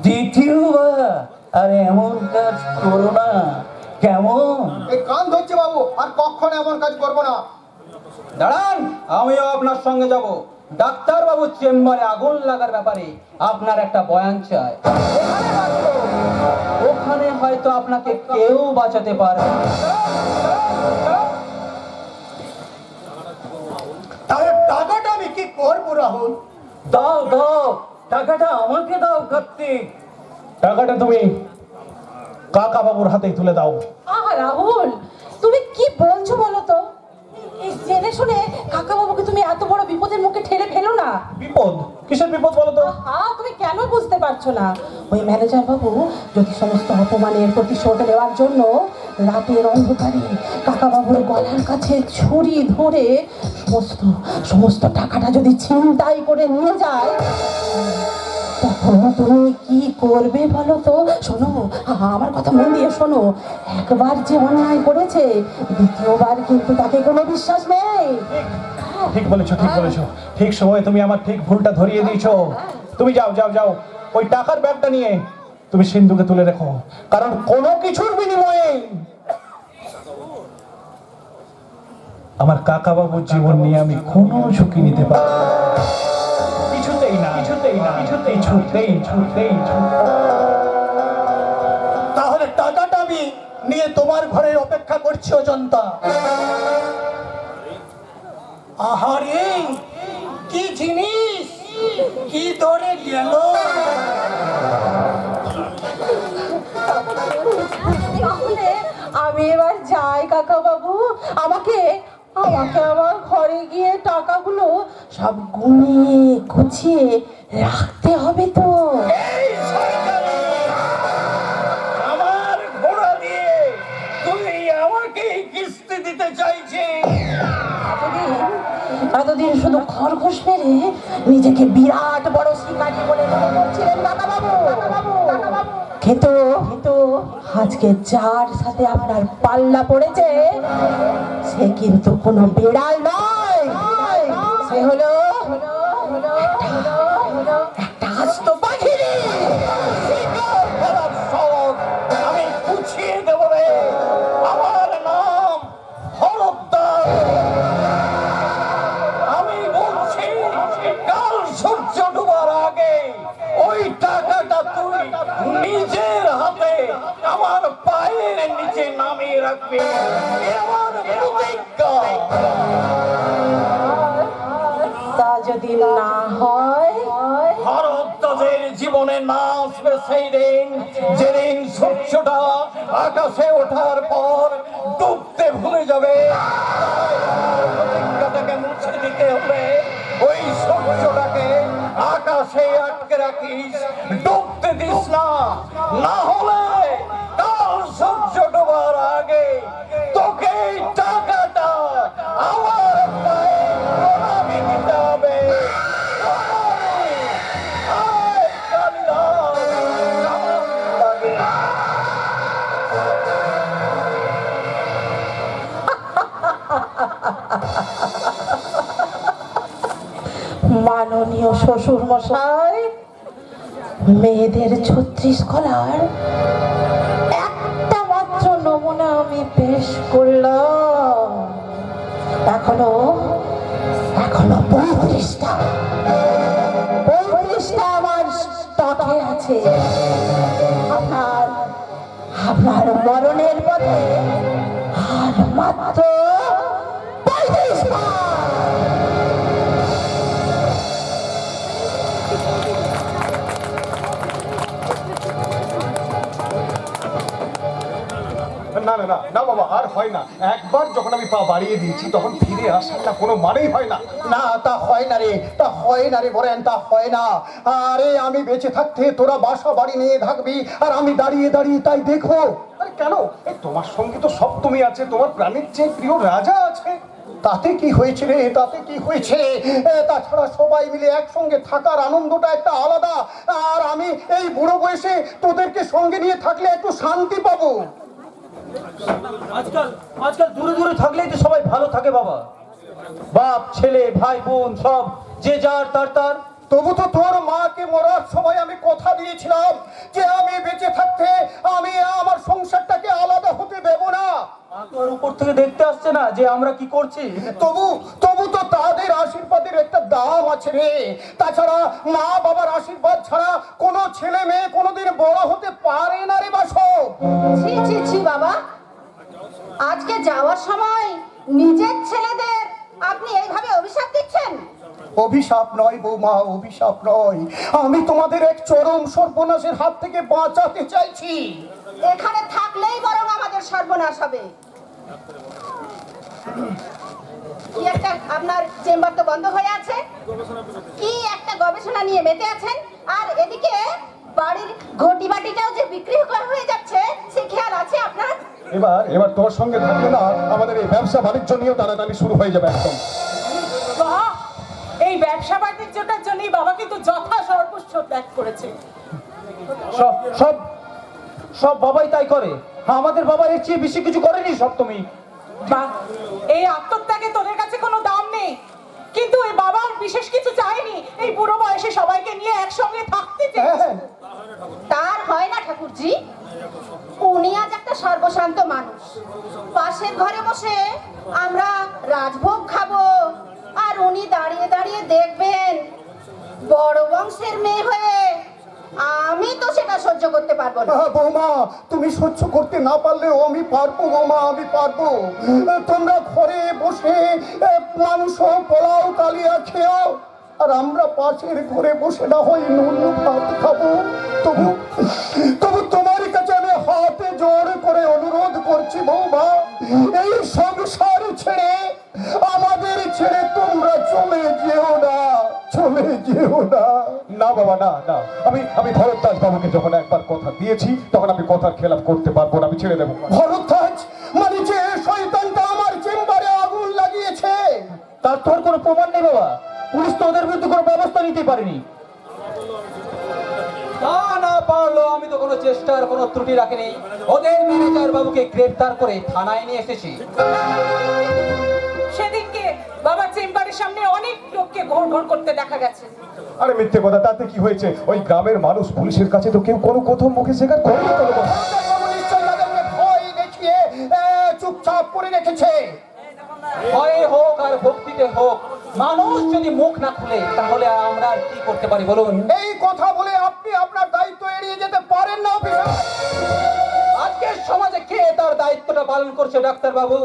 দ্বিতীয়বার আর এমন কাজ করো না, কেমন? এই কান ধরছে বাবু, আর কখনো এমন কাজ করবো না। দাঁড়ান, আমিও আপনার সঙ্গে যাব। ডাক্তার বাবু চেম্বারে আগুন লাগার ব্যাপারে আপনার একটা বয়ান চাই। ওখানে হয়তো আপনাকে কেউ বাঁচাতে পারবে না। তাহলে টাকাটা আমি কি করবো রাহুল? দাও টাকাটা আমাকে দাও কার্তিক। টাকাটা তুমি কাকা বাবুর হাতে তুলে দাও। আহা রাহুল, তুমি কি বলছো বলো তো? এই জেনে শুনে কাকা বাবুকে তুমি এত বড় বিপদের মুখে ঠেলে ফেলো না। বিপদ? কিসের বিপদ বলো তো? তুমি কেন বুঝতে পারছো না? ওই ম্যানেজার বাবু যদি সমস্ত অপমানের প্রতিশোধ নেওয়ার জন্য রাতের অন্ধকারে কাকা বাবুর গলার কাছে ছুরি ধরে সমস্ত টাকাটা যদি ছিনতাই করে নিয়ে যায়, তখন তুমি কি করবে বলো তো? শোনো, আমার কথা মন দিয়ে শোনো। একবার যে অন্যায় করেছে, দ্বিতীয়বার কিন্তু তাকে কোনো বিশ্বাস নেই। ঠিক বলেছো। ঠিক সময়ে তুমি আমার ঠিক ভুলটা ধরিয়ে দিয়েছো। তুমি যাও, ওই টাকার ব্যাগটা নিয়ে তুমি সিন্ধুকে তুলে রেখো, কারণ কোনো কিছুর বিনিময়ে আমার কাকা বাবুর জীবন নিয়ে আমি কোনো ঝুঁকি নিতে পারি না। কিছুতেই না, কিছুতেই না, কিছুতেই ছুটতেই ছুটতেই তাহলে টাকাটা আমি নিয়ে তোমার ঘরে অপেক্ষা করছি অজন্তা। আহারে কি জিনিস, কি ধরে গেল। তাহলে আমি এবার যাই কাকা বাবু, আমাকে আমাকে আমার ঘরে গিয়ে টাকাগুলো সব গুনিয়ে গুছিয়ে রাখতে হবে তো। আমার ঘোড়া দিয়ে তুই আমাকে কিস্তি দিতে চাইছিস? এতদিন শুধু খরগোশ মেরে নিজেকে বিরাট বড় শিকারী বলে মনে করছিলেন কাকা বাবু। কিন্তু আজকে যার সাথে আপনার পাল্লা পড়েছে সে কিন্তু কোনো বিড়াল নয়, সে হলো একটা আস্ত পাখিরি। শিকার করার শখ আমি বুঝিয়ে দেব রে। আমার নাম হরদ্দার। আমি বলছি কাল সূর্য ডুবার আগে ওই টাকাটা তুই নিজের হাতে আমার পায়ের নিচে নামিয়ে রাখবি। এ আমার প্রতিজ্ঞা। তা যদি না হয়, ভারতদের জীবনে না আসবে সেই দিন যেদিন সূর্যটা আকাশে ওঠার পর ডুবতে ভুলে যাবে। প্রতিজ্ঞাটাকে মুছে দিতে হলে ওই সূর্যটাকে আকাশে আটকে রাখিস, ডুবতে দিস না। না হলে কাল সূর্য ডোবার আগে তোকে এই টাকাটা আমার পায়ে প্রণামী দিতে হবে। আয় কালিদাস, কেমন লাগে? মাননীয় শ্বশুর মশাই, মেয়েদের 36 কলার একটা মাত্র নমুনা আমি পেশ করলাম। এখনো 35টা আমার স্টকে আছে। আপনার মরণের পথে আর মাত্র 35টা। না না না না বাবা, আর হয় না। একবার যখন আমি পা বাড়িয়ে দিয়েছি তখন ফিরে আসার না কোনো মানেই হয় না। না, তা হয় না রে, তা হয় না রে বলেন, তা হয় না। আরে আমি বেঁচে থাকতে তোরা বাসা বাড়ি নিয়ে থাকবি আর আমি দাঁড়িয়ে দাঁড়িয়ে তাই দেখো। আরে কেন? এই তোমার সঙ্গে তো সপ্তমী আছে, তোমার প্রাণের চেয়ে প্রিয় রাজা আছে। তাতে কি হয়েছে রে, তাতে কি হয়েছে? তাছাড়া সবাই মিলে একসঙ্গে থাকার আনন্দটা একটা আলাদা। আর আমি এই বুড়ো বয়সে তোদেরকে সঙ্গে নিয়ে থাকলে একটু শান্তি পাবো। আজকাল দূরে দূরে থাকলেই তো সবাই ভালো থাকে বাবা। বাপ ছেলে ভাই বোন সব যে যার তার। তবু তো তোর মাকে মরার সময় আমি কথা দিয়েছিলাম যে আমি বেঁচে থাকতে আমি আমার সংসারটাকে আলাদা হতে দেব না। তোর উপর থেকে দেখতে আসছে না যে আমরা কি করছি? তবু তবু তো তাদের আশীর্বাদের একটা দাম আছে রে। তাছাড়া মা বাবার আশীর্বাদ ছাড়া কোনো ছেলে মেয়ে কোনোদিন বড় হতে পারে না রে বাসব। ছি ছি ছি বাবা, আজকে যাওয়ার সময় নিজের ছেলেদের আপনি এইভাবে অভিশাপ দিচ্ছেন? অভিশাপ নয় বৌমা, অভিশাপ নয়। আমি তোমাদের এক চরম সর্বনাশের হাত থেকে বাঁচাতে চাইছি। এখানে থাকলেই বরং আমাদের সর্বনাশ হবে। কি একটা আপনার চেম্বার তো বন্ধ হয়ে আছে, কি একটা গবেষণা নিয়ে মেতে আছেন, আর এদিকে বাড়ির ঘটি বাটিটাও যে বিক্রি হয়ে যাচ্ছে সে খেয়াল আছে আপনার? এবার তোমার সঙ্গে থাকলে না আমাদের এই ব্যবসা বাণিজ্য নিয়েও টানাটানি শুরু হয়ে যাবে একদম। বাহ, এই ব্যবসা বাণিজ্যটার জন্যই বাবা কিন্তু যথা সর্বস্ব ত্যাগ করেছে। সব সব সব বাবাই তাই করে। আমাদের বাবা এর চেয়ে বেশি কিছু করেনি সপ্তমী। বাহ, এই আত্মত্যাগে তোদের কাছে কোনো দাম নেই, কিন্তু এই বাবার বিশেষ কিছু চাইনি এই বুড়ো বয়সে সবাইকে নিয়ে একসঙ্গে থাকতে চেয়েছে। তার হয় না ঠাকুরজি, উনি আজ একটা সর্বশান্ত মানুষ। পাশের ঘরে বসে আমরা রাজভোগ খাবো আর উনি দাঁড়িয়ে দাঁড়িয়ে দেখবেন। বড় বংশের মেয়ে হয়ে আমি তো সেটা সহ্য করতে পারবো না। বৌমা, তুমি সহ্য করতে না পারলেও আমি পারবো বৌমা, আমি পারবো। তোমরা ঘরে বসে মাংস পোলাও কালিয়া খেও, আর আমরা পাশের ঘরে বসে না হয় নুন ভাত খাবো। তবু তবু তোমার কাছে আমি হাতে জোর করে অনুরোধ করছি বৌমা, এই সংসার ছেড়ে আমাদের ছেড়ে তোমরা চলে যেও না, চলে যেও না। না বাবা, না না, আমি ভরদ্বাজ বাবুকে যখন একবার কথা দিয়েছি তখন আমি কথার খেলাপ করতে পারবো না, আমি ছেড়ে দেবো। ভরদ্বাজ মানে যে শয়তানটা আমার চেম্বারে আগুন লাগিয়েছে, তার তোর কোনো প্রমাণ নেই বাবা, পুলিশ তো ওদের বিরুদ্ধে কোনো ব্যবস্থা নিতে পারেনি। না পারলো, আমি তো কোনো চেষ্টার কোনো ত্রুটি রাখিনি। ওদের ম্যানেজার বাবুকে গ্রেফতার করে থানায় নিয়ে এসেছি। সেদিনকে বাবার চেম্বারের সামনে অনেক লোককে ঘোর ঘোর করতে দেখা গেছে। আরে মিথ্যে কথা, তাতে কি হয়েছে? ওই গ্রামের মানুষ পুলিশের কাছে তো কেউ কোনো কথা মুখে স্বীকার করেনি। ভরদ্বাজবাবু নিশ্চয়ই তাদেরকে ভয় দেখিয়ে চুপচাপ করে রেখেছে। ভয়ে হোক আর ভক্তিতে হোক, মানুষ যদি মুখ না খুলে তাহলে আমরা আর কি করতে পারি বলুন? এই কথা বলে আপনি আপনার দায়িত্ব এড়িয়ে যেতে পারেন না অফিসার। আজকের সমাজে কে তার দায়িত্বটা পালন করছে ডাক্তার বাবু?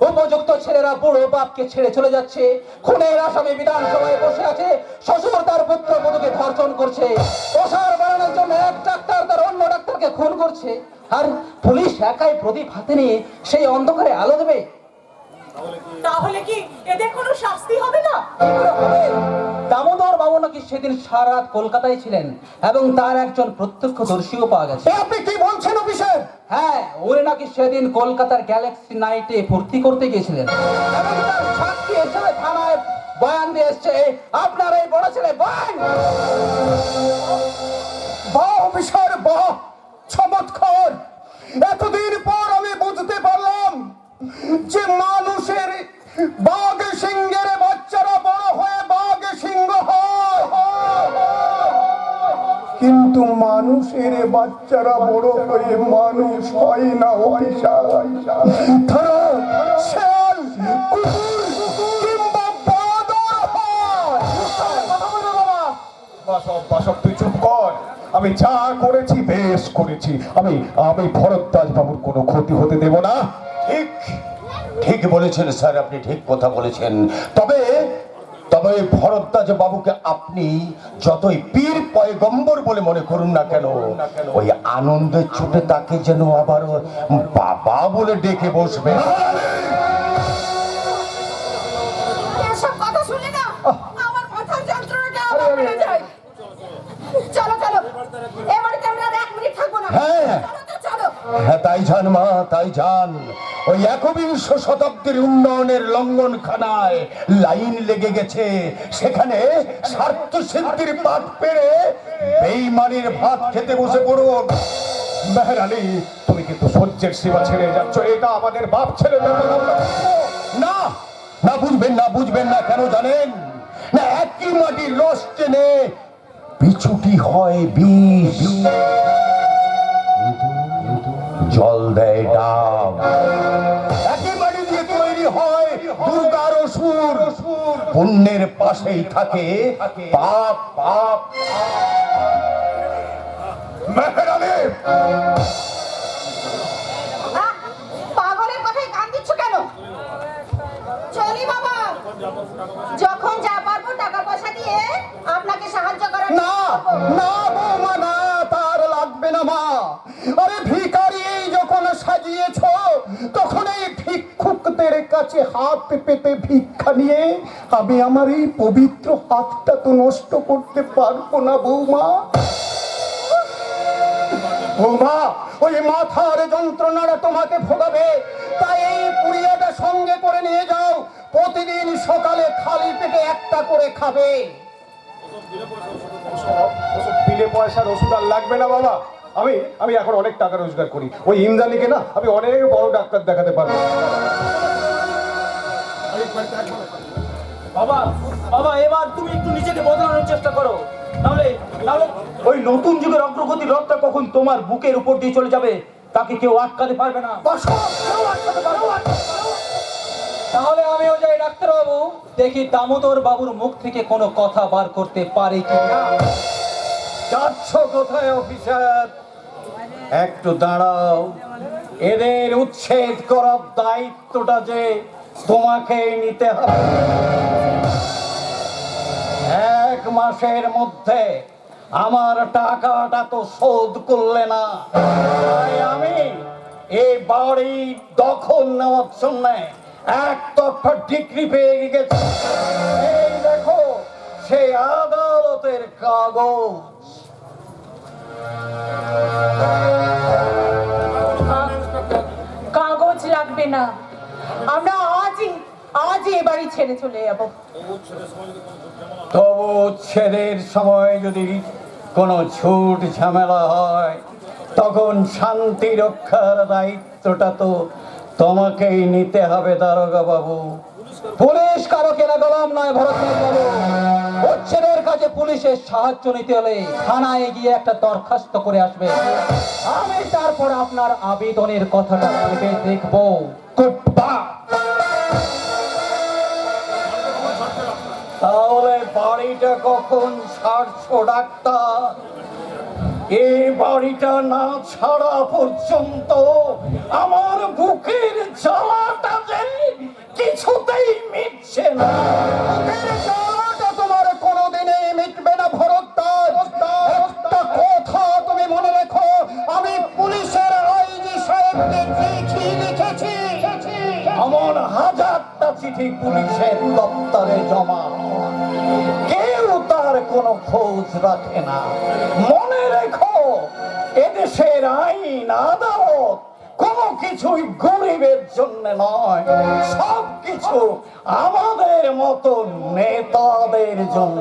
উপযুক্ত ছেলেরা বুড়ো বাপকে ছেড়ে চলে যাচ্ছে, খুনের আসামি বিধানসভায় বসে আছে, শ্বশুর তার পুত্র বধূকে ধর্ষণ করছে, প্রসার বাড়ানোর জন্য এক ডাক্তার তার অন্য ডাক্তারকে খুন করছে, আর পুলিশ একাই প্রদীপ হাতে নিয়ে সেই অন্ধকারে আলো দেবে? তাহলে কি এদের কোনো শাস্তি হবে না? কি করে হবে? দামোদর বাবু নাকি সেদিন সারা রাত কলকাতায় ছিলেন এবং তার একজন প্রত্যক্ষদর্শীও পাওয়া গেছে। আপনি কি বলছেন অফিসার? হ্যাঁ, ওরে নাকি সেদিন কলকাতার গ্যালাক্সি নাইটে ভর্তি করতে গিয়েছিলেন এবং তার সাক্ষী হিসেবে থানায় বয়ান দিয়ে এসছে আপনার এই বড় ছেলে বয়ান। বাহ অফিসার, বাহ, চমৎকার। এতদিন পর আমি বুঝতে পারলাম যে মানুষের বাঘ সিংহের বাচ্চারা বড় হয়ে বাঘ সিংহ হয়, কিন্তু মানুষের বাচ্চারা বড় হয়ে মানুষ হয় না অফিসার। তারা শেয়াল, কুকুর কিংবা বাঁদর হয়। বাসব তুই চুপ কর, আমি যা করেছি বেশ করেছি। আমি ভরদ্বাজ বাবুর কোনো ক্ষতি হতে দেব না। ঠিক ঠিক বলেছেন স্যার, আপনি ঠিক কথা বলেছেন। তবে তবে ভরদ্বাজ বাবুকে আপনি যতই পীর পয়গম্বর বলে মনে করুন না কেন, ওই আনন্দের চোটে তাকে যেন আবার বাবা বলে ডেকে বসবে। এসব কথা শুনে না আমার মাথার যন্ত্রণাটা আবার বেড়ে যায়। চলো চলো, এ বাড়িতে আমরা আর 1 মিনিট থাকবো না। হ্যাঁ। চলো তো চলো। হ্যাঁ, তাই যান মা, তাই যান। ওই 21 শতাব্দীর উন্নয়নের লঙ্ঘনখানায় লাইন লেগে গেছে, সেখানে স্বার্থ সিদ্ধির পাত পেরে বেঈমানির ভাত খেতে বসে পড়ুন। মেহের আলী, তুমি কিন্তু সহ্যের সীমা ছেড়ে যাচ্ছ। এটা আমাদের বাপ ছেলে ব্যাপার। না না, বুঝবেন না, বুঝবেন না কেন জানেন? না, একই মাটির রস টেনে বিছুটি হয় বিষ, জল দেয় ডাব। একই মাটি দিয়ে তৈরি হয় দুর্গার অসুর, পুণ্যের পাশেই থাকে পাপ। পাপ মেহের আলী, পাগলের কথায় কান দিচ্ছ কেন? চলি বাবা, যখন যা পারবো টাকা পয়সা দিয়ে আপনাকে সাহায্য করার না না বৌমা, না, তার লাগবে না মা। আরে ভিখারি যখন সাজিয়েছ তখন এই ভিক্ষুকদের কাছে হাত পেতে ভিক্ষা নিয়ে আমি আমার এই পবিত্র হাতটা তো নষ্ট করতে পারবো না বৌমা। বৌমা, ওই মাথার যন্ত্রণাটা তোমাকে ভোগাবে, তাই এই পুড়িয়াটা সঙ্গে করে নিয়ে যাও। প্রতিদিন সকালে খালি পেটে একটা করে খাবে। বিলে পয়সার ওষুধ আর লাগবে না বাবা। আমি এখন অনেক টাকা রোজগার করি, ওই ইমদানিকে না আমি অনেক বড় ডাক্তার দেখাতে পারবো। বাবা বাবা, এবার তুমি একটু নিজেকে বদলানোর চেষ্টা করো, নাহলে ওই নতুন যুগের অগ্রগতি রথটা কখন তোমার বুকের উপর দিয়ে চলে যাবে তাকে কেউ আটকাতে পারবে না। তাহলে আমিও যাই ডাক্তারবাবু, দেখি দামোদর বাবুর মুখ থেকে কোনো কথা বার করতে পারি কি না। যাচ্ছ কোথায় অফিসার? একটু দাঁড়াও। এদের উচ্ছেদ করার দায়িত্বটা যে তোমাকেই নিতে হবে। 1 মাসের মধ্যে আমার টাকাটা তো শোধ করলে না, তাই আমি এই বাড়ি দখল নেওয়ার জন্য একতরফা ডিগ্রি পেয়ে গেছি। এই দেখো সেই আদালতের কাগজ। কাগজ লাগবে না, আমরা আজই এ বাড়ি ছেড়ে চলে যাব। তবু উচ্ছেদের সময় যদি কোনো ঝুট ঝামেলা হয়, তখন শান্তি রক্ষার দায়িত্বটা তো তোমাকেই নিতে হবে দারোগা বাবু। পুলিশ কারো কেনা গোলাম নয় ভরতনাথ বাবু। উচ্ছেদের কাজে পুলিশের সাহায্য নিতে হলে থানায় গিয়ে একটা দরখাস্ত করে আসবে। আমি তারপর আপনার আবেদনের কথাটা ভেবে দেখবো। তাহলে বাড়িটা কখন ছাড়ছো ডাক্তার? এই বাড়িটা না ছাড়া পর্যন্ত আমার বুকের জ্বালাটা যে কিছুতেই মিটছে না। তোমার কোনোদিনই মিটবে না ভরদ্বাজ। একটা কথা তুমি মনে রেখো, আমি পুলিশের আইজি সাহেবকে চিঠি লিখেছি। এমন 1000টা চিঠি পুলিশের দপ্তরে জমা, কেউ তার কোনো খোঁজ রাখে না। মনে রেখো, এদেশের আইন আদালত কোনো কিছুই গরিবের জন্য নয়, সবকিছু আমাদের মতো নেতাদের জন্য।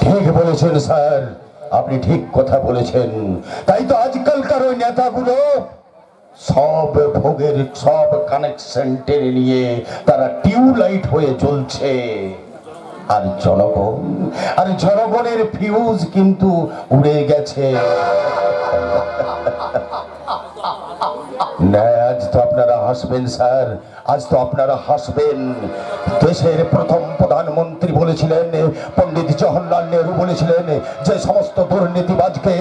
ঠিক বলেছেন স্যার, আপনি ঠিক কথা বলেছেন। তাই তো আজকালকার ওই নেতাগুলো সব ভোগের সব কানেকশন টেনে নিয়ে তারা টিউবলাইট হয়ে জ্বলছে। আর জনগণের ফিউজ কিন্তু উড়ে গেছে। না, আজ তো আপনারা হাসবেন স্যার, আজ তো আপনারা হাসবেন। দেশের প্রথম প্রধানমন্ত্রী বলেছিলেন, পণ্ডিত জওহরলাল নেহরু বলেছিলেন যে সমস্ত দুর্নীতিবাজকে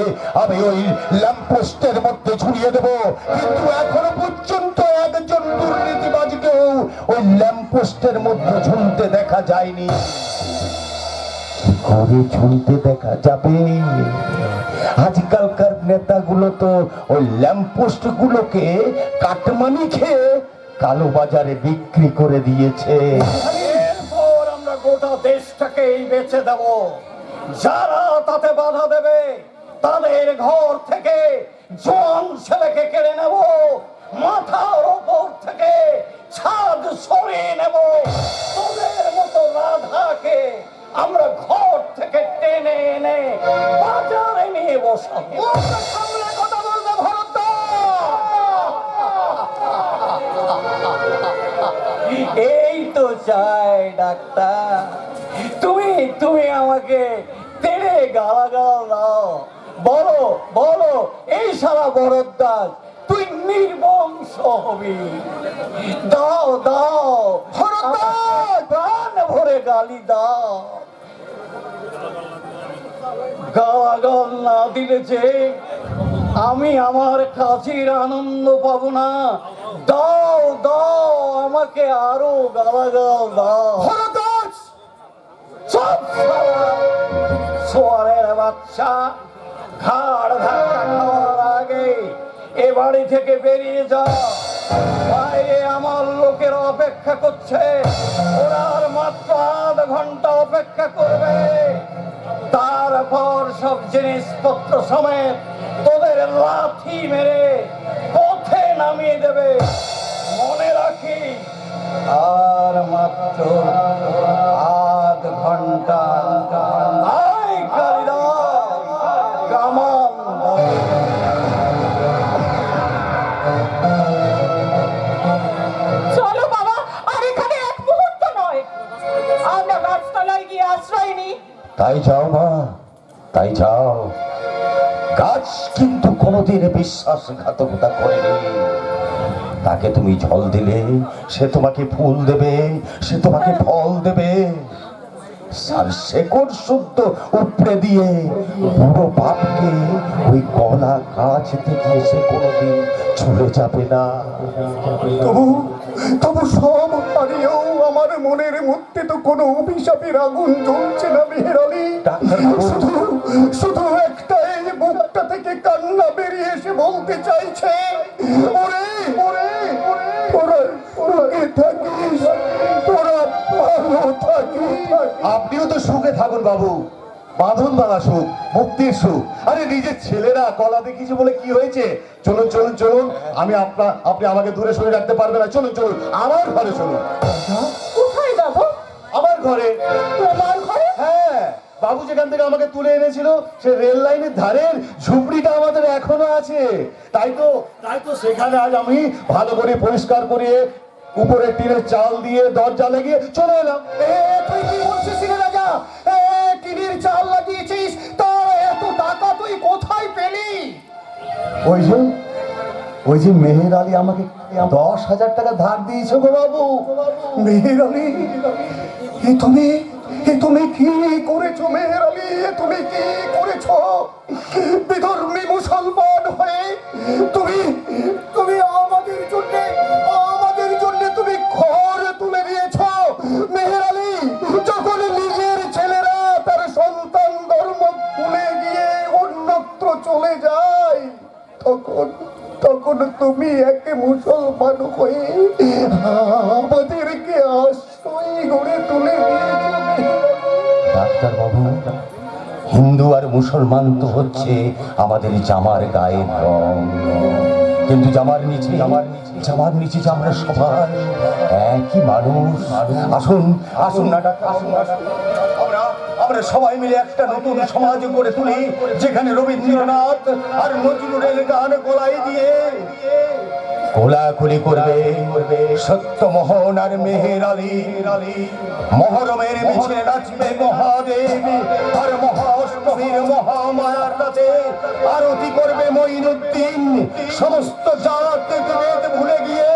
আমি ওই ল্যাম্পপোস্টের মধ্যে ঝুলিয়ে দেব। কিন্তু এখনো পর্যন্ত একজন দুর্নীতিবাজকেও ওই ল্যাম্পপোস্টের মধ্যে ঝুলতে দেখা যায়নি। ঘরে ঝুলতে দেখা যাবে? আজকালকার নেতাগুলো তো ওই ল্যাম্পপোস্ট গুলোকে কাটমানি খেয়ে কালো বাজারে বিক্রি করে দিয়েছে। এরপর আমরা গোটা দেশটাকেই বেচে দেব। যারা তাতে বাধা দেবে তাদের ঘর থেকে জোয়ান ছেলেকে কেড়ে নেব, মাথার উপর থেকে ছাদ সরিয়ে নেব। তোদের মতো রাধাকে আমরা ঘর থেকে টেনে এনে বাজারে নিয়ে বসাবো। কথা বলবে এই তো চাই ডাক্তার, তুমি আমাকে তেড়ে গালাগাল দাও। বলো বলো, এই সারা ভরদ্বাজ তুই নির্বংশ হবি। দাও দাও প্রাণ ভরে গালি দাও। গালাগাল না দিলে যে আমি আমার কাজের আনন্দ পাবো না। দাও দাও, আমাকে আরো গালাগাল দাও। সোয়ারের বাচ্চা, ঘাড় ধাক্কা খাওয়ার আগে এ বাড়ি থেকে বেরিয়ে যা। বাইরে আমার লোকের অপেক্ষা করছে, ওরা আর মাত্র আধ ঘন্টা অপেক্ষা করবে। তারপর সব জিনিসপত্র সমেত তোদের লাথি মেরে পথে নামিয়ে দেবে। মনে রাখি, আর মাত্র আধ ঘন্টা। আয় কালিদাস, কামান। চলো বাবা, আর এখানে এক মুহূর্ত নয়, আমরা গাছতলায় গিয়ে আশ্রয় নিই। তাই যাও মা, তাই যাও। গাছ কিন্তু কোনোদিন বিশ্বাসঘাতকতা করেনি। তাকে তুমি জল দিলে সে তোমাকে ফুল দেবে, সে তোমাকে ফল দেবে। আর শেকড় শুদ্ধ উপড়ে দিয়ে বুড়ো বাপকে ওই কলা গাছ থেকে সে কোনোদিন চলে যাবে না। তবু তবু সব হারিয়েও আমার মনের মধ্যে তো কোনো অভিশাপের আগুন জ্বলছে না মেহের আলী। শুধু শুধু একটাই, বুকটা থেকে কান্না বেরিয়ে এসে বলতে চাইছে, ওরে ওরে ওরে সুখে থাকিস, তোরা ভালো থাকিস। আপনিও তো সুখে থাকুন বাবু, বাঁধন বাঁধা সুখ, মুক্তির সুখ। আরে নিজের ছেলেরা কলা দেখিয়েছে বলে কি হয়েছে? চলুন চলুন চলুন, আপনি আমাকে দূরে সরে রাখতে পারবেন না। চলুন চলুন, আমার ঘরে চলুন। কোথায় যাবো? আমার ঘরে। তোমার ঘরে? হ্যাঁ, বাবু যেখান থেকে আমাকে তুলে এনেছিল সে রেল লাইনের ধারের ঝুপড়িটা আমাদের এখনো আছে। তাই তো সেখানে আজ আমি ভালো করে পরিষ্কার করিয়ে উপরে টিনের চাল দিয়ে দরজা লাগিয়ে চলে এলাম। তুই কি বলছিস রে রাজা? টিনের চাল লাগিয়েছিস, তা এত টাকা তুই কোথায় পেলি? ওই যে মেহের আলী আমাকে 10,000 টাকা ধার দিয়েছে গো বাবু। মেহের আলী, এ তুমি কি করেছো মেহের আলী? তুমি কি করেছো? বিধর্মী মুসলমান হয়ে তুমি তুমি আমাদের জন্য তুমি ঘর তুলে দিয়েছো মেহের আলী। যখন নিজের ছেলেরা তার সন্তান ধর্ম ভুলে গিয়ে অন্যত্র চলে যায়, তখন তুমি এক মুসলমান হয়ে আমাদেরকে আশ্রয় গড়ে তুলে দিয়েছো। ডাক্তার বাবু, হিন্দু আর মুসলমান তো হচ্ছে আমাদের জামার গায়ের রং, কিন্তু জামার নিচে যে আমরা সবাই একই মানুষ। আসুন না ডাক্তার, আমরা সবাই মিলে একটা নতুন সমাজ গড়ে তুলি, যেখানে রবীন্দ্রনাথ আর নজরুলের গান গলায় দিয়ে কোলাকুলি করবে সত্যমোহন আর মেহের আলী। মহরমের মিছিলে নাচবে মহাদেব, আর মহাষ্টমীর মহামায়ার রাতে আরতি করবে মঈনুদ্দিন। সমস্ত জাত ভেদ ভুলে গিয়ে